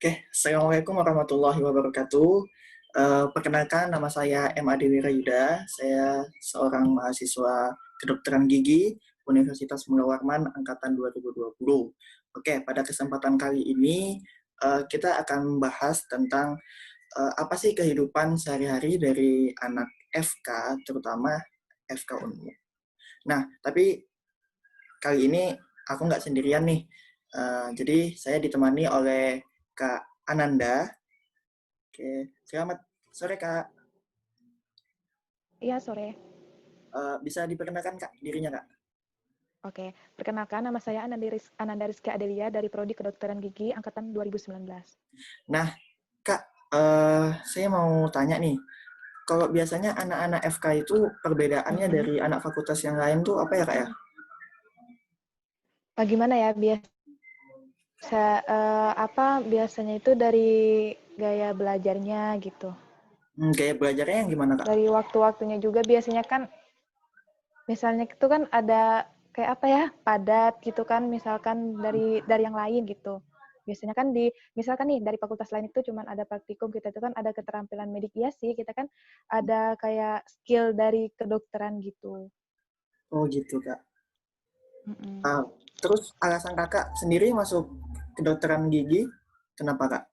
Oke, Assalamualaikum warahmatullahi wabarakatuh. Perkenalkan, nama saya M. Adi Wirayuda. Saya seorang mahasiswa kedokteran gigi Universitas Mula Warman Angkatan 2020. Oke, pada kesempatan kali ini kita akan membahas tentang apa sih kehidupan sehari-hari dari anak FK, terutama FK Unmu. Nah, tapi kali ini aku nggak sendirian nih. Jadi saya ditemani oleh Kak Ananda. Oke, selamat sore Kak. Iya, sore. Bisa diperkenalkan Kak dirinya Kak? Oke, perkenalkan nama saya Ananda Rizky Adelia dari Prodi Kedokteran Gigi Angkatan 2019. Nah Kak, saya mau tanya nih, kalau biasanya anak-anak FK itu perbedaannya Mm-mm. dari anak fakultas yang lain tuh apa ya Kak ya? Bagaimana ya biasanya itu dari gaya belajarnya gitu. Gaya belajarnya yang gimana Kak? Dari waktu-waktunya juga biasanya kan misalnya itu kan ada kayak apa ya, padat gitu kan misalkan dari yang lain gitu. Biasanya kan misalkan nih dari fakultas lain itu cuman ada praktikum, kita itu kan ada keterampilan medik, iya sih kita kan ada kayak skill dari kedokteran gitu. Oh gitu Kak. Mm-mm. Ah, terus alasan Kakak sendiri masuk kedokteran gigi, kenapa Kak?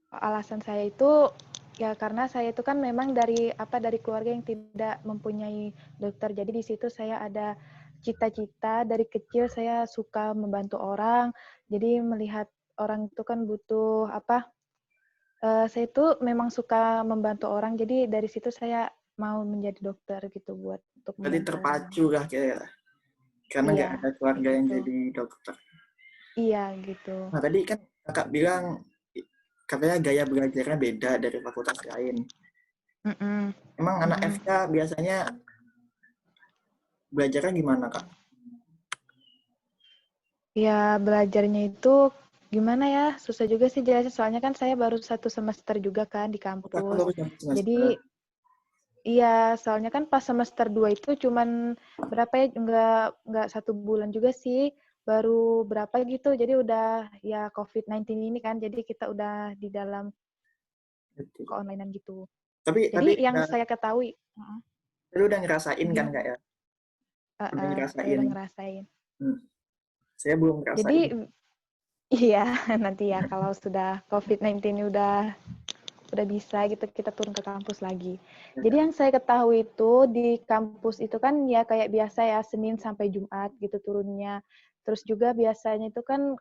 Alasan saya itu ya karena saya itu kan memang dari keluarga yang tidak mempunyai dokter. Jadi di situ saya ada cita-cita dari kecil, saya suka membantu orang. Jadi melihat orang itu kan butuh saya itu memang suka membantu orang. Jadi dari situ saya mau menjadi dokter gitu untuk Berarti membantu orang. terpacu lah kira-kira, karena nggak Iya, ada kayak keluarga yang gitu. jadi dokter. Iya gitu. Nah tadi kan Kakak bilang katanya gaya belajarnya beda dari fakultas lain. Mm-mm. Emang anak Mm-mm. FK biasanya belajarnya gimana, Kak? Ya, belajarnya itu gimana ya? Susah juga sih jelasnya. Soalnya kan saya baru 1 semester juga kan di Oh, Kakak kampus. baru satu semester. Jadi, iya, soalnya kan pas semester 2 itu cuman berapa ya? Nggak 1 bulan juga sih. Baru berapa gitu. Jadi udah ya COVID-19 ini kan. Jadi kita udah di dalam Gitu. keonlinean gitu. Tapi Jadi yang saya ketahui, lu udah ngerasain kan, Kak gimana? ya? Udah Saya ngerasain. udah ngerasain. Hmm, saya belum ngerasain. Jadi, iya, nanti ya kalau sudah COVID-19 udah bisa gitu kita turun ke kampus lagi. Jadi yang saya ketahui itu di kampus itu kan ya kayak biasa ya Senin sampai Jumat gitu turunnya. Terus juga biasanya itu kan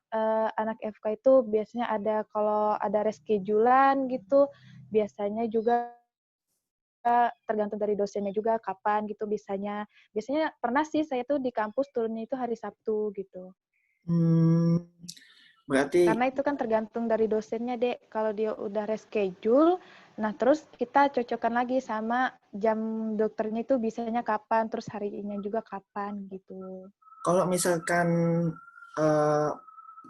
anak FK itu biasanya ada kalau ada reschedulean gitu, biasanya juga tergantung dari dosennya juga kapan gitu bisanya. Biasanya pernah sih saya tuh di kampus turunnya itu hari Sabtu gitu. Hmm, berarti Karena itu kan tergantung dari dosennya, Dek. Kalau dia udah reschedule, nah terus kita cocokkan lagi sama jam dokternya itu bisanya kapan, terus harinya juga kapan gitu. kalau misalkan eh,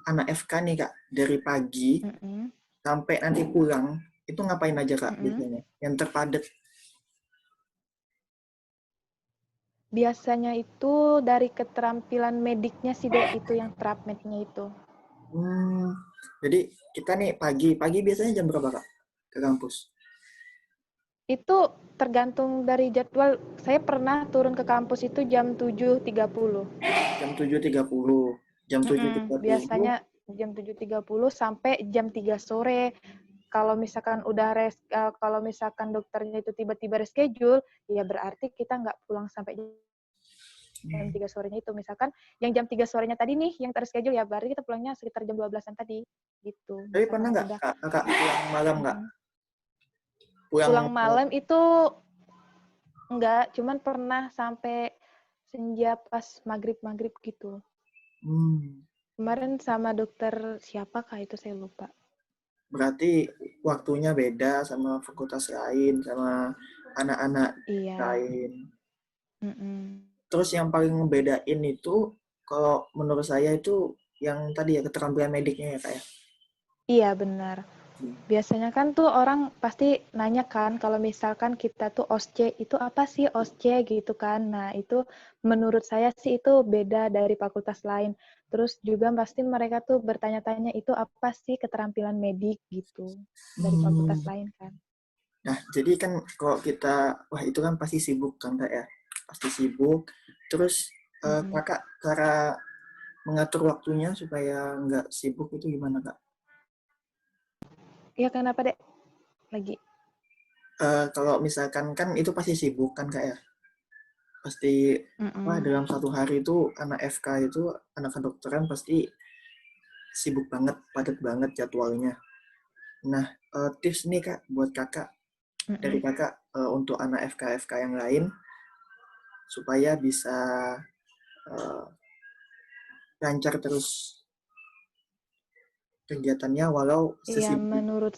anak FK nih, Kak, dari pagi Mm-mm. sampai nanti pulang, itu ngapain aja, Kak, Mm-mm. biasanya? Yang terpadat. Biasanya itu dari keterampilan mediknya sih, Dek, itu yang mednya itu. Hmm, jadi kita nih pagi biasanya jam berapa, Kak, ke kampus? Itu tergantung dari jadwal. Saya pernah turun ke kampus itu jam 7.30. Jam 7.30. Jam tujuh Mm-mm. tiga puluh. Biasanya jam 7.30 sampai jam 3 sore. Kalau misalkan dokternya itu tiba-tiba reschedule, ya berarti kita nggak pulang sampai jam 3 sorenya itu. Misalkan yang jam 3 sorenya tadi nih, yang terschedule ya berarti kita pulangnya sekitar jam 12-an tadi. Gitu. Tapi pernah Misalkan nggak udah Kakak pulang malam nggak? mm-mm. Pulang Pulang malam itu enggak, cuman pernah sampai senja pas maghrib-maghrib gitu. hmm, Kemarin sama dokter siapa kah itu saya lupa. berarti waktunya beda sama fakultas lain, sama anak-anak Iya. lain. Mm-mm. Terus yang paling ngebedain itu, kalau menurut saya itu yang tadi ya keterampilan mediknya ya Kak ya. Iya benar. Biasanya kan tuh orang pasti nanya kan kalau misalkan kita tuh OSCE itu apa sih OSCE gitu kan. Nah, itu menurut saya sih itu beda dari fakultas lain. Terus juga pasti mereka tuh bertanya-tanya itu apa sih keterampilan medik gitu dari fakultas Hmm. lain kan. Nah, jadi kan kalau kita, wah itu kan pasti sibuk kan Kak ya? Pasti sibuk. Terus Mm-mm. Kakak cara mengatur waktunya supaya nggak sibuk itu gimana Kak? Iya kenapa Dek? Lagi. Kalau misalkan kan itu pasti sibuk kan Kak ya? Pasti apa Mm-mm. dalam satu hari itu anak FK itu anak kedokteran pasti sibuk banget, padat banget jadwalnya. Nah, tips nih Kak buat Kakak dari Mm-mm. Kakak untuk anak FK yang lain supaya bisa eh, lancar terus kegiatannya walau Iya sesibuk. menurut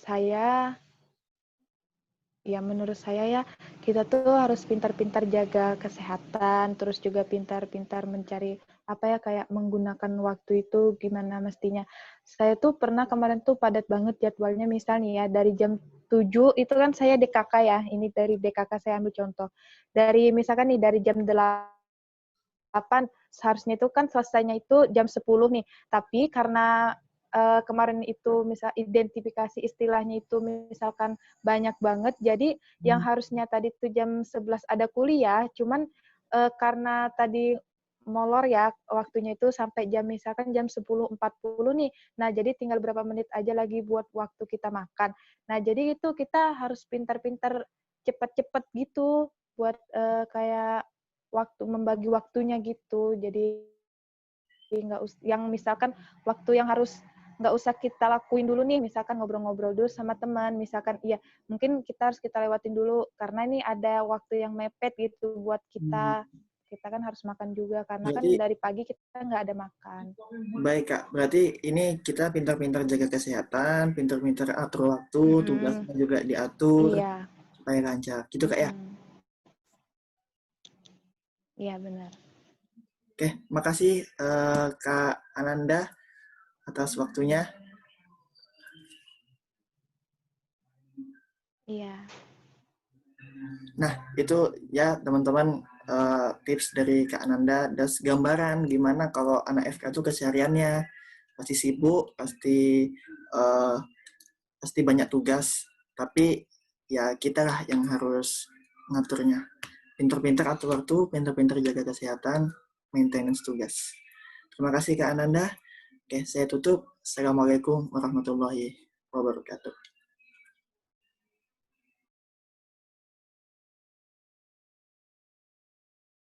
saya ya kita tuh harus pintar-pintar jaga kesehatan, terus juga pintar-pintar mencari apa ya kayak menggunakan waktu itu gimana mestinya. Saya tuh pernah kemarin tuh padat banget jadwalnya misalnya ya dari jam 7 itu kan saya DKK ya. Ini dari DKK saya ambil contoh. Dari misalkan nih dari jam 8 seharusnya itu kan selesainya itu jam 10 nih. Tapi karena kemarin itu misal identifikasi istilahnya itu misalkan banyak banget, jadi yang harusnya tadi itu jam 11 ada kuliah, cuman karena tadi molor ya waktunya itu sampai jam misalkan jam 10.40 nih. Nah, jadi tinggal berapa menit aja lagi buat waktu kita makan. Nah, jadi itu kita harus pintar-pintar cepet-cepet gitu buat kayak waktu membagi waktunya gitu. Jadi nggak yang misalkan waktu yang harus nggak usah kita lakuin dulu nih, misalkan ngobrol-ngobrol dulu sama teman, misalkan iya mungkin kita harus kita lewatin dulu karena ini ada waktu yang mepet gitu buat Hmm, kita. Kita kan harus makan juga karena kan Berarti dari pagi kita nggak ada makan. baik Kak, berarti ini kita pintar-pintar jaga kesehatan, pintar-pintar atur waktu, Mm-mm. tugasnya juga diatur Iya. supaya lancar. Gitu Kak ya. Mm-mm. Iya benar. Oke, makasih Kak Ananda atas waktunya. Iya. Nah, itu ya teman-teman tips dari Kak Ananda dan gambaran gimana kalau anak FK itu kesehariannya pasti sibuk, eh, pasti banyak tugas, tapi ya kita lah yang harus ngaturnya. Pinter-pinter atur waktu, pinter-pinter jaga kesehatan, maintenance tugas. Terima kasih Kak Ananda. Oke, saya tutup. Assalamualaikum warahmatullahi wabarakatuh.